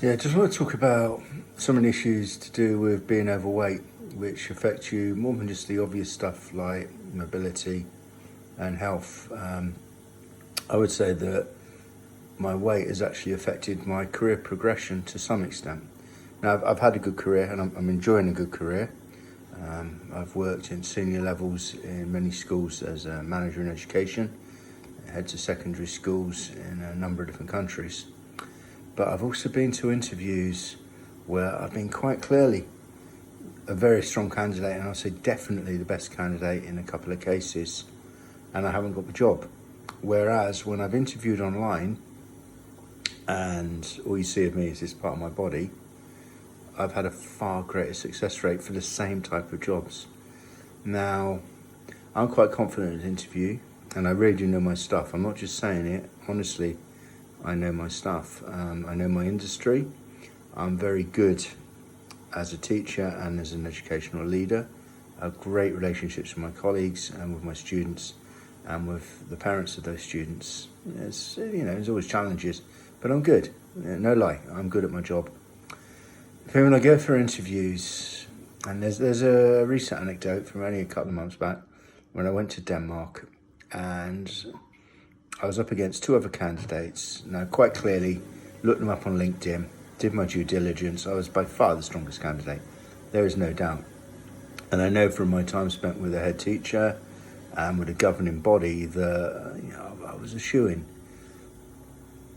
Yeah, just want to talk about some of the issues to do with being overweight, which affect you more than just the obvious stuff like mobility and health. I would say that my weight has actually affected my career progression to some extent. Now, I've had a good career and I'm enjoying a good career. I've worked in senior levels in many schools as a manager in education, heads of secondary schools in a number of different countries. But I've also been to interviews where I've been quite clearly a very strong candidate, and I'll say definitely the best candidate in a couple of cases, and I haven't got the job. Whereas when I've interviewed online and all you see of me is this part of my body, I've had a far greater success rate for the same type of jobs. Now, I'm quite confident in an interview, and I really do know my stuff. I'm not just saying it, honestly, I know my stuff. I know my industry. I'm very good as a teacher and as an educational leader. I have great relationships with my colleagues and with my students and with the parents of those students. There's always challenges, but I'm good. No lie, I'm good at my job. When I go for interviews, and there's a recent anecdote from only a couple of months back when I went to Denmark, and I was up against two other candidates. Now, quite clearly, looked them up on LinkedIn, did my due diligence. I was by far the strongest candidate. There is no doubt. And I know from my time spent with a head teacher and with a governing body that I was a shoo-in.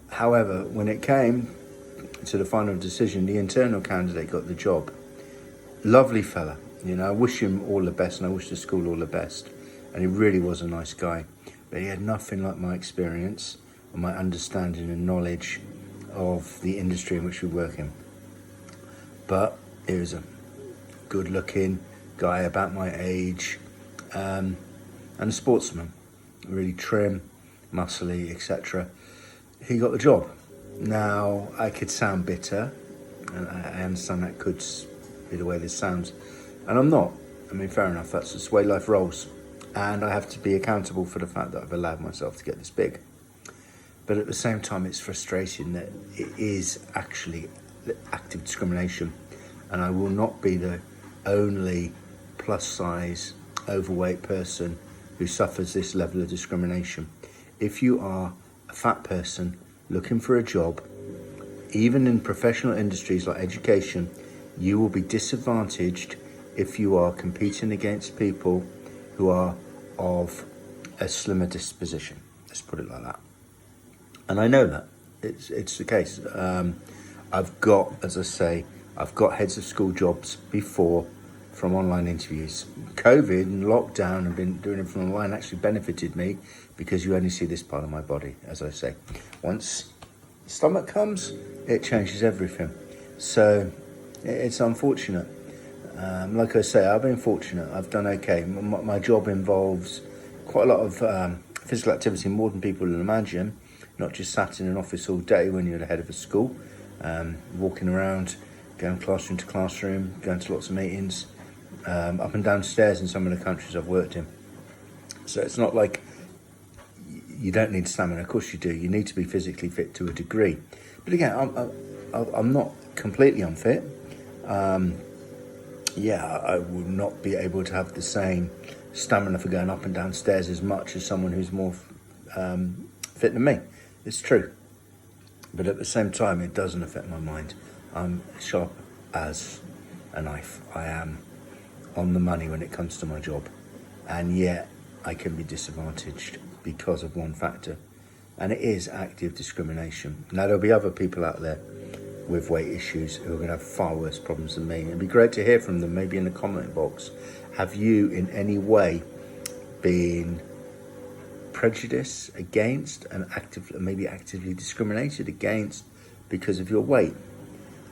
However, when it came to the final decision, the internal candidate got the job. Lovely fella. I wish him all the best, and I wish the school all the best. And he really was a nice guy. But he had nothing like my experience and my understanding and knowledge of the industry in which we work in. But he was a good-looking guy about my age, and a sportsman, really trim, muscly, etc. He got the job. Now, I could sound bitter, and I understand that could be the way this sounds, and I'm not. Fair enough, that's just the way life rolls. And I have to be accountable for the fact that I've allowed myself to get this big. But at the same time, it's frustrating that it is actually active discrimination. And I will not be the only plus size, overweight person who suffers this level of discrimination. If you are a fat person looking for a job, even in professional industries like education, you will be disadvantaged if you are competing against people who are of a slimmer disposition. Let's put it like that. And I know that. It's the case. I've got heads of school jobs before from online interviews. COVID and lockdown and been doing it from online actually benefited me because you only see this part of my body, as I say. Once the stomach comes, it changes everything. So it's unfortunate. Like I say, I've been fortunate. I've done okay. My job involves quite a lot of physical activity, more than people will imagine. Not just sat in an office all day when you're the head of a school, walking around, going classroom to classroom, going to lots of meetings, up and down stairs in some of the countries I've worked in. So it's not like you don't need stamina. Of course you do. You need to be physically fit to a degree. But again, I'm not completely unfit. I would not be able to have the same stamina for going up and down stairs as much as someone who's more fit than me. It's true. But at the same time, it doesn't affect my mind. I'm sharp as a knife. I am on the money when it comes to my job. And yet, I can be disadvantaged because of one factor. And it is active discrimination. Now, there'll be other people out there with weight issues who are going to have far worse problems than me. It'd be great to hear from them, maybe in the comment box. Have you in any way been prejudiced against and maybe actively discriminated against because of your weight?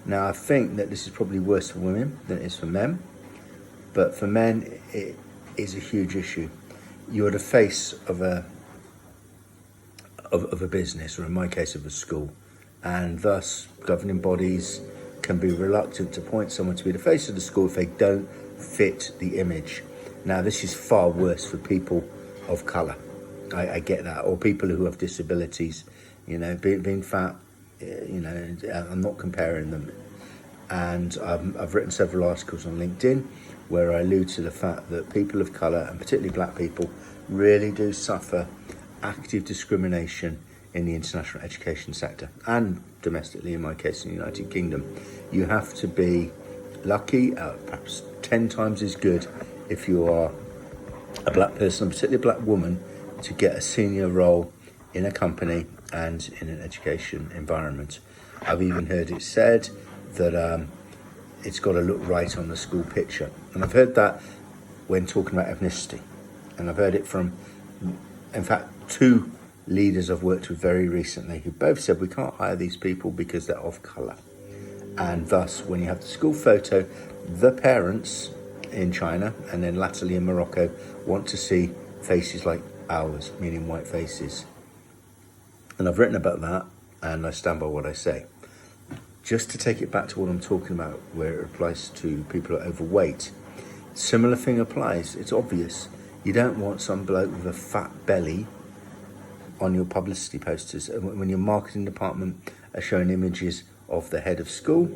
Now, I think that this is probably worse for women than it is for men, but for men, it is a huge issue. You're the face of a business, or in my case, of a school, and thus governing bodies can be reluctant to appoint someone to be the face of the school if they don't fit the image. Now, this is far worse for people of colour. I get that, or people who have disabilities. Being fat You know, I'm not comparing them. And I've written several articles on LinkedIn where I allude to the fact that people of colour, and particularly black people, really do suffer active discrimination in the international education sector and domestically, in my case, in the United Kingdom. You have to be lucky, perhaps 10 times as good if you are a black person, particularly a black woman, to get a senior role in a company and in an education environment. I've even heard it said that it's got to look right on the school picture. And I've heard that when talking about ethnicity. And I've heard it from, in fact, two leaders I've worked with very recently who both said we can't hire these people because they're of colour. And thus, when you have the school photo, the parents in China and then latterly in Morocco want to see faces like ours, meaning white faces. And I've written about that, and I stand by what I say. Just to take it back to what I'm talking about, where it applies to people who are overweight, similar thing applies. It's obvious. You don't want some bloke with a fat belly on your publicity posters. When your marketing department are showing images of the head of school,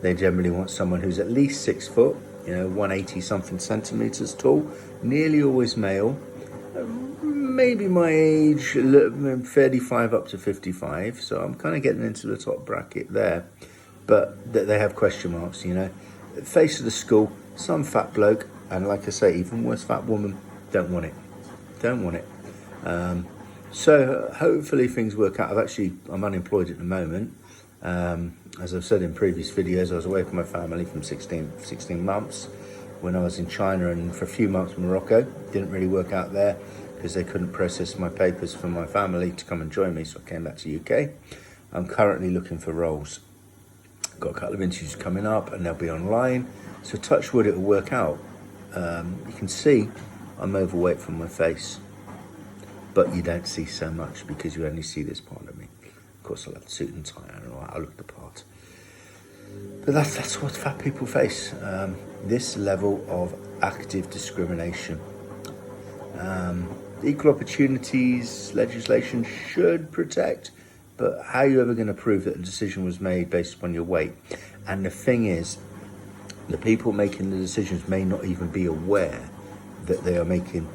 they generally want someone who's at least 6 foot, 180 something centimetres tall, nearly always male, maybe my age, 35 up to 55, so I'm kind of getting into the top bracket there, but they have question marks, face of the school, some fat bloke, and like I say, even worse, fat woman, don't want it. So hopefully things work out. I'm unemployed at the moment. As I've said in previous videos, I was away from my family from 16 months when I was in China, and for a few months in Morocco. Didn't really work out there because they couldn't process my papers for my family to come and join me, so I came back to UK. I'm currently looking for roles. Got a couple of interviews coming up and they'll be online, so touch wood, it'll work out. You can see I'm overweight from my face, but you don't see so much because you only see this part of me. Of course, I'll have the suit and tie and all that. I'll look the part. But that's what fat people face, this level of active discrimination. Equal opportunities legislation should protect, but how are you ever going to prove that a decision was made based upon your weight? And the thing is, the people making the decisions may not even be aware that they are making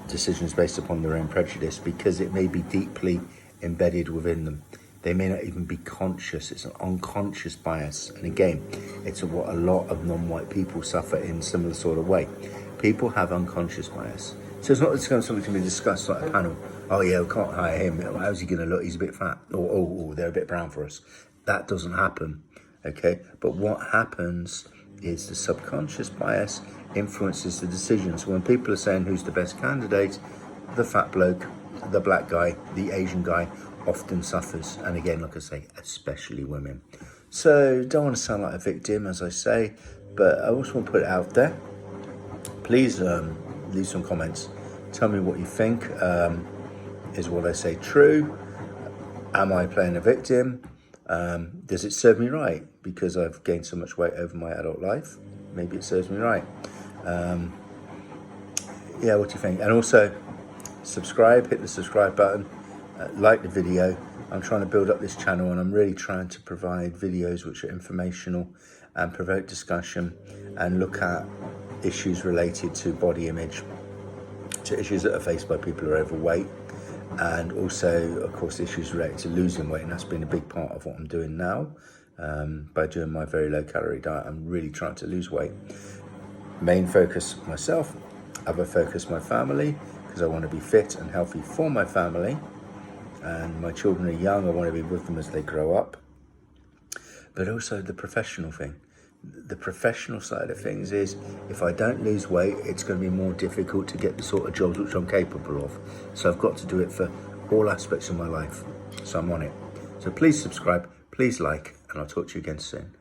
decisions based upon their own prejudice, because it may be deeply embedded within them. They may not even be conscious. It's an unconscious bias. And again, it's what a lot of non-white people suffer in a similar sort of way. People have unconscious bias. So it's not something to be discussed like a panel. Oh yeah, we can't hire him. How's he going to look? He's a bit fat. Or they're a bit brown for us. That doesn't happen, okay? But what happens is the subconscious bias influences the decisions. When people are saying who's the best candidate, the fat bloke, the black guy, the Asian guy often suffers. And again, like I say, especially women. So don't want to sound like a victim, as I say, but I also want to put it out there. Please leave some comments. Tell me what you think. Is what I say true? Am I playing a victim? Does it serve me right? Because I've gained so much weight over my adult life. Maybe it serves me right. Yeah, what do you think? And also, subscribe, hit the subscribe button, like the video. I'm trying to build up this channel, and I'm really trying to provide videos which are informational and provoke discussion and look at issues related to body image, to issues that are faced by people who are overweight, and also, of course, issues related to losing weight. And that's been a big part of what I'm doing now. By doing my very low calorie diet, I'm really trying to lose weight. Main focus myself, other focus my family, because I want to be fit and healthy for my family. And my children are young, I want to be with them as they grow up. But also the professional thing. The professional side of things is, if I don't lose weight, it's going to be more difficult to get the sort of jobs which I'm capable of. So I've got to do it for all aspects of my life. So I'm on it. So please subscribe, please like, and I'll talk to you again soon.